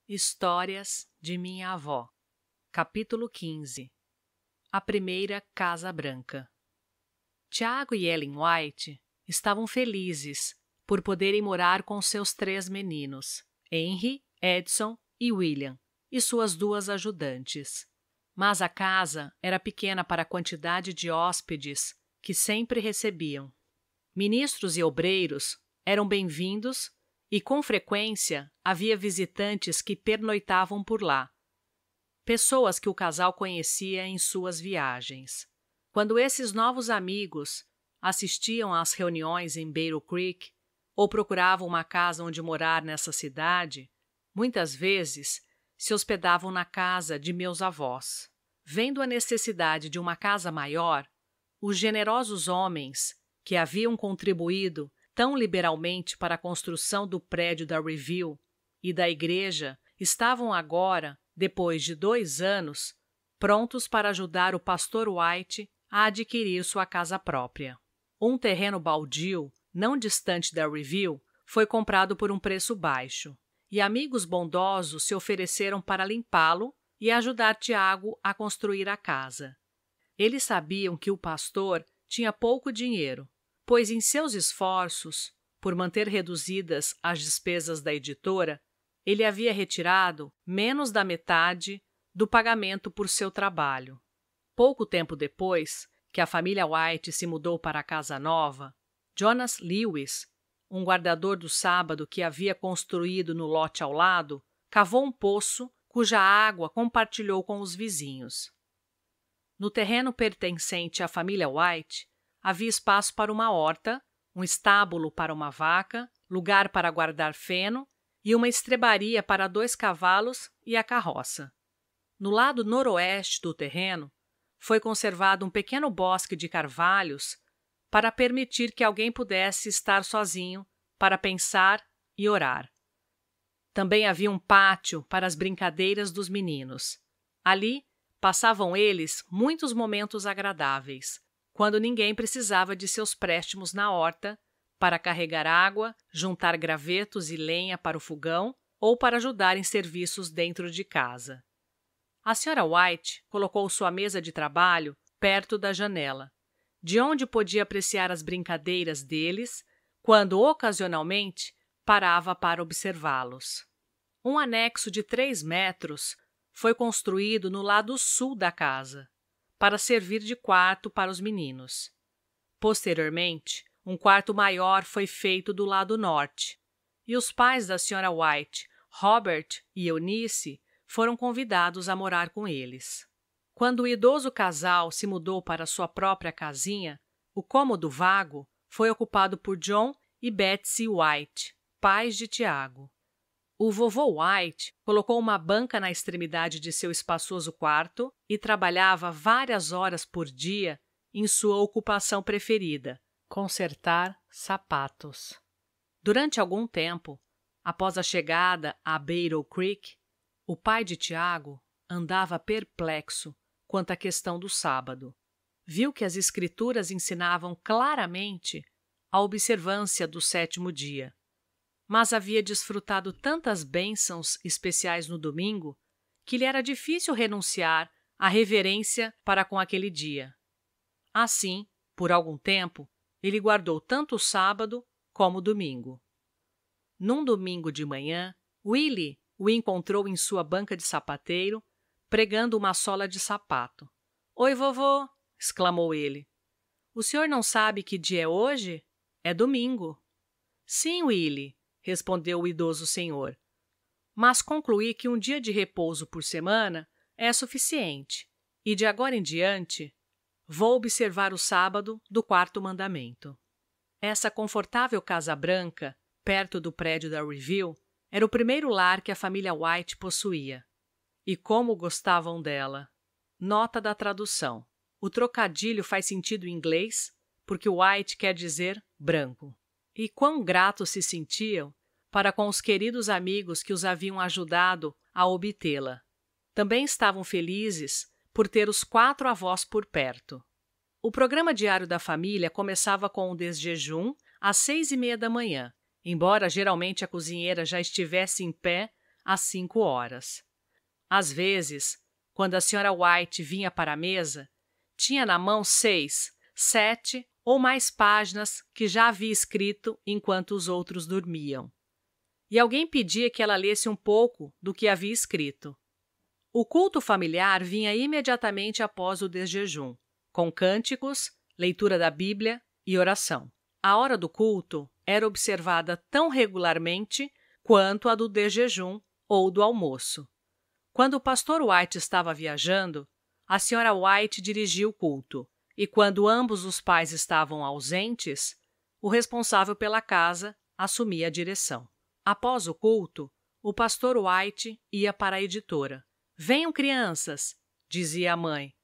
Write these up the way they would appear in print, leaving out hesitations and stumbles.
Histórias de minha avó. Capítulo 15. A primeira Casa Branca. Tiago e Ellen White estavam felizes por poderem morar com seus 3 meninos, Henry, Edson e William, e suas 2 ajudantes. Mas a casa era pequena para a quantidade de hóspedes que sempre recebiam. Ministros e obreiros eram bem-vindos e, com frequência, havia visitantes que pernoitavam por lá. Pessoas que o casal conhecia em suas viagens. Quando esses novos amigos assistiam às reuniões em Battle Creek ou procuravam uma casa onde morar nessa cidade, muitas vezes se hospedavam na casa de meus avós. Vendo a necessidade de uma casa maior, os generosos homens que haviam contribuído tão liberalmente para a construção do prédio da Review e da igreja estavam agora, depois de 2 anos, prontos para ajudar o pastor White a adquirir sua casa própria. Um terreno baldio, não distante da Review, foi comprado por um preço baixo, e amigos bondosos se ofereceram para limpá-lo e ajudar Tiago a construir a casa. Eles sabiam que o pastor tinha pouco dinheiro, pois em seus esforços por manter reduzidas as despesas da editora, ele havia retirado menos da metade do pagamento por seu trabalho. Pouco tempo depois que a família White se mudou para a casa nova, Jonas Lewis, um guardador do sábado que havia construído no lote ao lado, cavou um poço cuja água compartilhou com os vizinhos. No terreno pertencente à família White, havia espaço para uma horta, um estábulo para uma vaca, lugar para guardar feno e uma estrebaria para 2 cavalos e a carroça. No lado noroeste do terreno, foi conservado um pequeno bosque de carvalhos para permitir que alguém pudesse estar sozinho para pensar e orar. Também havia um pátio para as brincadeiras dos meninos. Ali, passavam eles muitos momentos agradáveis, quando ninguém precisava de seus préstimos na horta para carregar água, juntar gravetos e lenha para o fogão ou para ajudar em serviços dentro de casa. A Sra. White colocou sua mesa de trabalho perto da janela, de onde podia apreciar as brincadeiras deles, quando ocasionalmente parava para observá-los. Um anexo de 3 metros foi construído no lado sul da casa, para servir de quarto para os meninos. Posteriormente, um quarto maior foi feito do lado norte, e os pais da Sra. White, Robert e Eunice, foram convidados a morar com eles. Quando o idoso casal se mudou para sua própria casinha, o cômodo vago foi ocupado por John e Betsy White, pais de Tiago. O vovô White colocou uma banca na extremidade de seu espaçoso quarto e trabalhava várias horas por dia em sua ocupação preferida, consertar sapatos. Durante algum tempo, após a chegada a Battle Creek, o pai de Tiago andava perplexo quanto à questão do sábado. Viu que as escrituras ensinavam claramente a observância do 7º dia. Mas havia desfrutado tantas bênçãos especiais no domingo que lhe era difícil renunciar à reverência para com aquele dia. Assim, por algum tempo, ele guardou tanto o sábado como o domingo. Num domingo de manhã, Willie o encontrou em sua banca de sapateiro, pregando uma sola de sapato. — Oi, vovô! —exclamou ele. — O senhor não sabe que dia é hoje? É domingo. — Sim, Willie —respondeu o idoso senhor—, mas concluí que um dia de repouso por semana é suficiente, e de agora em diante vou observar o sábado do 4º mandamento. Essa confortável casa branca, perto do prédio da Review, era o primeiro lar que a família White possuía. E como gostavam dela! Nota da tradução. O trocadilho faz sentido em inglês, porque White quer dizer branco. E quão gratos se sentiam para com os queridos amigos que os haviam ajudado a obtê-la. Também estavam felizes por ter os 4 avós por perto. O programa diário da família começava com um desjejum às 6:30 da manhã, embora geralmente a cozinheira já estivesse em pé às 5 horas. Às vezes, quando a Sra. White vinha para a mesa, tinha na mão 6, 7 ou mais páginas que já havia escrito enquanto os outros dormiam. E alguém pedia que ela lesse um pouco do que havia escrito. O culto familiar vinha imediatamente após o desjejum, com cânticos, leitura da Bíblia e oração. A hora do culto era observada tão regularmente quanto a do desjejum ou do almoço. Quando o pastor White estava viajando, a Sra. White dirigia o culto, e quando ambos os pais estavam ausentes, o responsável pela casa assumia a direção. Após o culto, o pastor White ia para a editora. "Venham, crianças", dizia a mãe.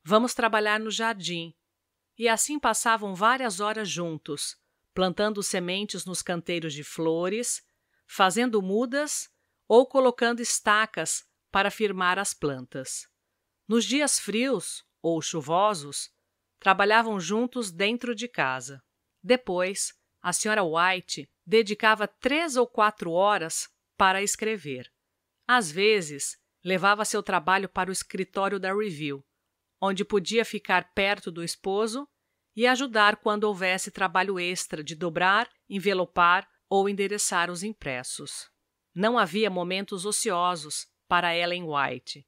"Vamos trabalhar no jardim." E assim passavam várias horas juntos, plantando sementes nos canteiros de flores, fazendo mudas ou colocando estacas para firmar as plantas. Nos dias frios ou chuvosos, trabalhavam juntos dentro de casa. Depois, a Sra. White dedicava 3 ou 4 horas para escrever. Às vezes, levava seu trabalho para o escritório da Review, onde podia ficar perto do esposo e ajudar quando houvesse trabalho extra de dobrar, envelopar ou endereçar os impressos. Não havia momentos ociosos para Ellen White.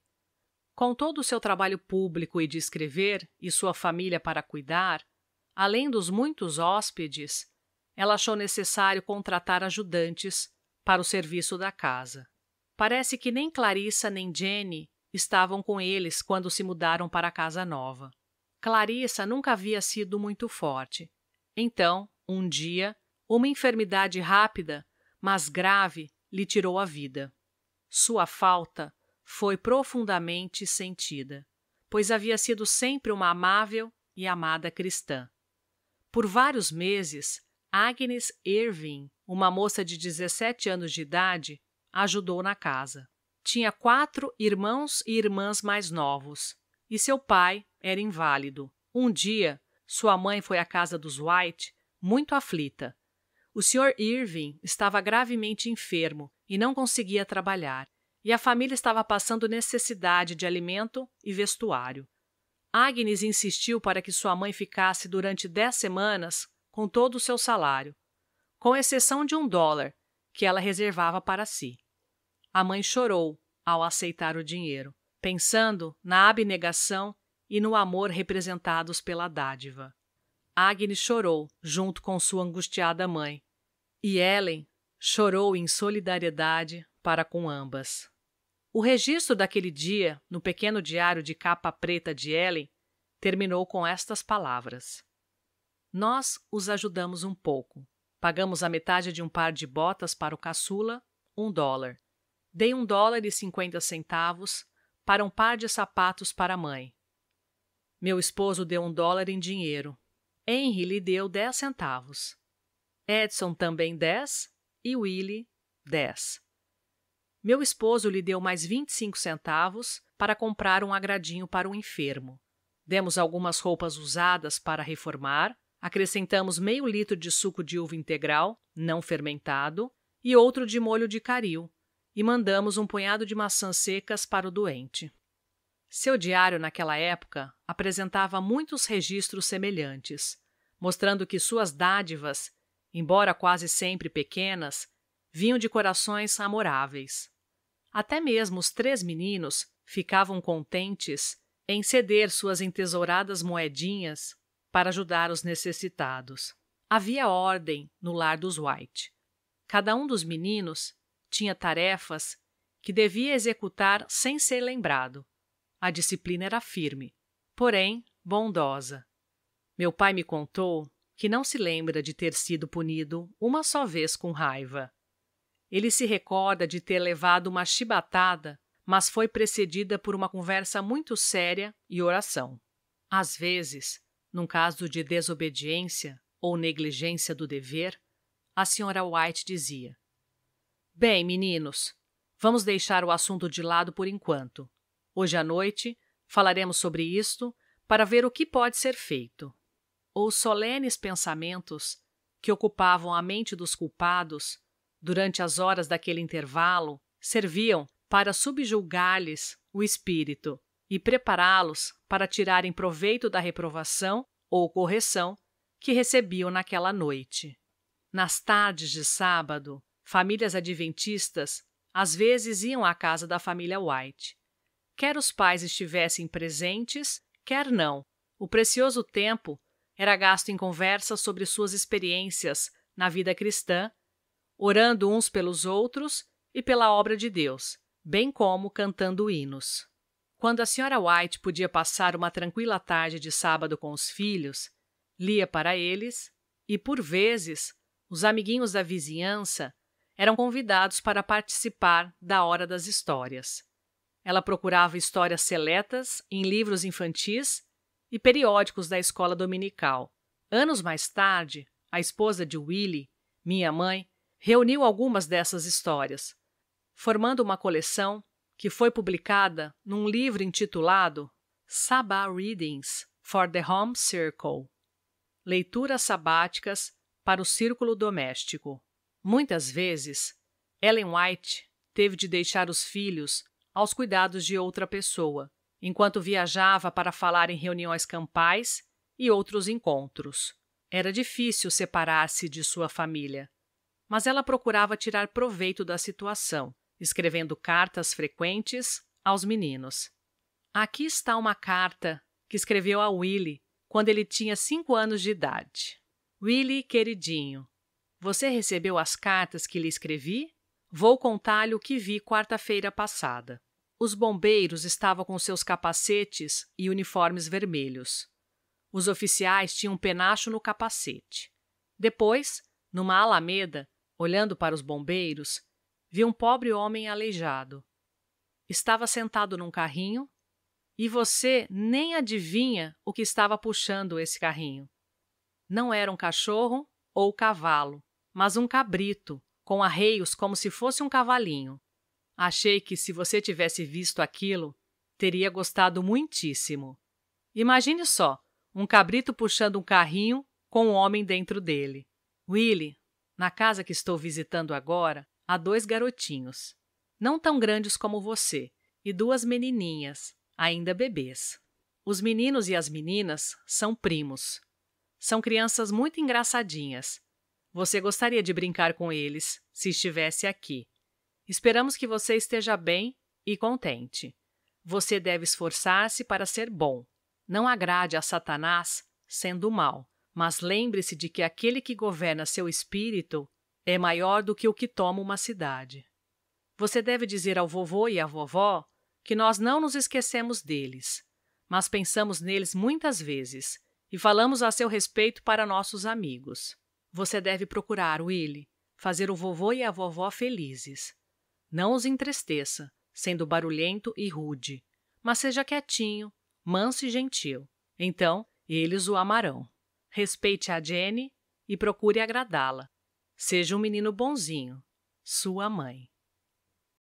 Com todo o seu trabalho público e de escrever e sua família para cuidar, além dos muitos hóspedes, ela achou necessário contratar ajudantes para o serviço da casa. Parece que nem Clarissa nem Jenny estavam com eles quando se mudaram para a casa nova. Clarissa nunca havia sido muito forte. Então, um dia, uma enfermidade rápida, mas grave, lhe tirou a vida. Sua falta foi profundamente sentida, pois havia sido sempre uma amável e amada cristã. Por vários meses, Agnes Irving, uma moça de 17 anos de idade, a ajudou na casa. Tinha 4 irmãos e irmãs mais novos, e seu pai era inválido. Um dia, sua mãe foi à casa dos White, muito aflita. O Sr. Irving estava gravemente enfermo e não conseguia trabalhar, e a família estava passando necessidade de alimento e vestuário. Agnes insistiu para que sua mãe ficasse durante 10 semanas com todo o seu salário, com exceção de $1 que ela reservava para si. A mãe chorou ao aceitar o dinheiro, pensando na abnegação e no amor representados pela dádiva. Agnes chorou junto com sua angustiada mãe, e Ellen chorou em solidariedade para com ambas. O registro daquele dia, no pequeno diário de capa preta de Ellen, terminou com estas palavras: "Nós os ajudamos um pouco. Pagamos a metade de um par de botas para o caçula, $1. Dei $1,50 para um par de sapatos para a mãe. Meu esposo deu $1 em dinheiro. Henry lhe deu 10 centavos. Edson também 10 e Willie 10. Meu esposo lhe deu mais 25 centavos para comprar um agradinho para o enfermo. Demos algumas roupas usadas para reformar, acrescentamos meio litro de suco de uva integral, não fermentado, e outro de molho de caril, e mandamos um punhado de maçãs secas para o doente." Seu diário naquela época apresentava muitos registros semelhantes, mostrando que suas dádivas, embora quase sempre pequenas, vinham de corações amoráveis. Até mesmo os 3 meninos ficavam contentes em ceder suas entesouradas moedinhas para ajudar os necessitados. Havia ordem no lar dos White. Cada um dos meninos tinha tarefas que devia executar sem ser lembrado. A disciplina era firme, porém bondosa. Meu pai me contou que não se lembra de ter sido punido uma só vez com raiva. Ele se recorda de ter levado uma chibatada, mas foi precedida por uma conversa muito séria e oração. Às vezes, num caso de desobediência ou negligência do dever, a Sra. White dizia: "Bem, meninos, vamos deixar o assunto de lado por enquanto. Hoje à noite falaremos sobre isto para ver o que pode ser feito." Os solenes pensamentos que ocupavam a mente dos culpados durante as horas daquele intervalo serviam para subjugar-lhes o espírito e prepará-los para tirarem proveito da reprovação ou correção que recebiam naquela noite. Nas tardes de sábado, famílias adventistas às vezes iam à casa da família White. Quer os pais estivessem presentes, quer não, o precioso tempo era gasto em conversas sobre suas experiências na vida cristã, orando uns pelos outros e pela obra de Deus, bem como cantando hinos. Quando a Sra. White podia passar uma tranquila tarde de sábado com os filhos, lia para eles e, por vezes, os amiguinhos da vizinhança eram convidados para participar da Hora das Histórias. Ela procurava histórias seletas em livros infantis e periódicos da escola dominical. Anos mais tarde, a esposa de Willie, minha mãe, reuniu algumas dessas histórias, formando uma coleção que foi publicada num livro intitulado Sabbath Readings for the Home Circle, Leituras Sabáticas para o Círculo Doméstico. Muitas vezes, Ellen White teve de deixar os filhos aos cuidados de outra pessoa, enquanto viajava para falar em reuniões campais e outros encontros. Era difícil separar-se de sua família, mas ela procurava tirar proveito da situação, escrevendo cartas frequentes aos meninos. Aqui está uma carta que escreveu a Willie quando ele tinha 5 anos de idade. Willie, queridinho, você recebeu as cartas que lhe escrevi? Vou contar-lhe o que vi quarta-feira passada. Os bombeiros estavam com seus capacetes e uniformes vermelhos. Os oficiais tinham um penacho no capacete. Depois, numa alameda, olhando para os bombeiros, vi um pobre homem aleijado. Estava sentado num carrinho e você nem adivinha o que estava puxando esse carrinho. Não era um cachorro ou cavalo, mas um cabrito, com arreios como se fosse um cavalinho. Achei que, se você tivesse visto aquilo, teria gostado muitíssimo. Imagine só, um cabrito puxando um carrinho com um homem dentro dele. Willie, na casa que estou visitando agora, há 2 garotinhos, não tão grandes como você, e 2 menininhas, ainda bebês. Os meninos e as meninas são primos. São crianças muito engraçadinhas. Você gostaria de brincar com eles, se estivesse aqui. Esperamos que você esteja bem e contente. Você deve esforçar-se para ser bom. Não agrade a Satanás sendo mal, mas lembre-se de que aquele que governa seu espírito é maior do que o que toma uma cidade. Você deve dizer ao vovô e à vovó que nós não nos esquecemos deles, mas pensamos neles muitas vezes e falamos a seu respeito para nossos amigos. Você deve procurar, Willie, fazer o vovô e a vovó felizes. Não os entristeça, sendo barulhento e rude, mas seja quietinho, manso e gentil. Então, eles o amarão. Respeite a Jenny e procure agradá-la. Seja um menino bonzinho. Sua mãe.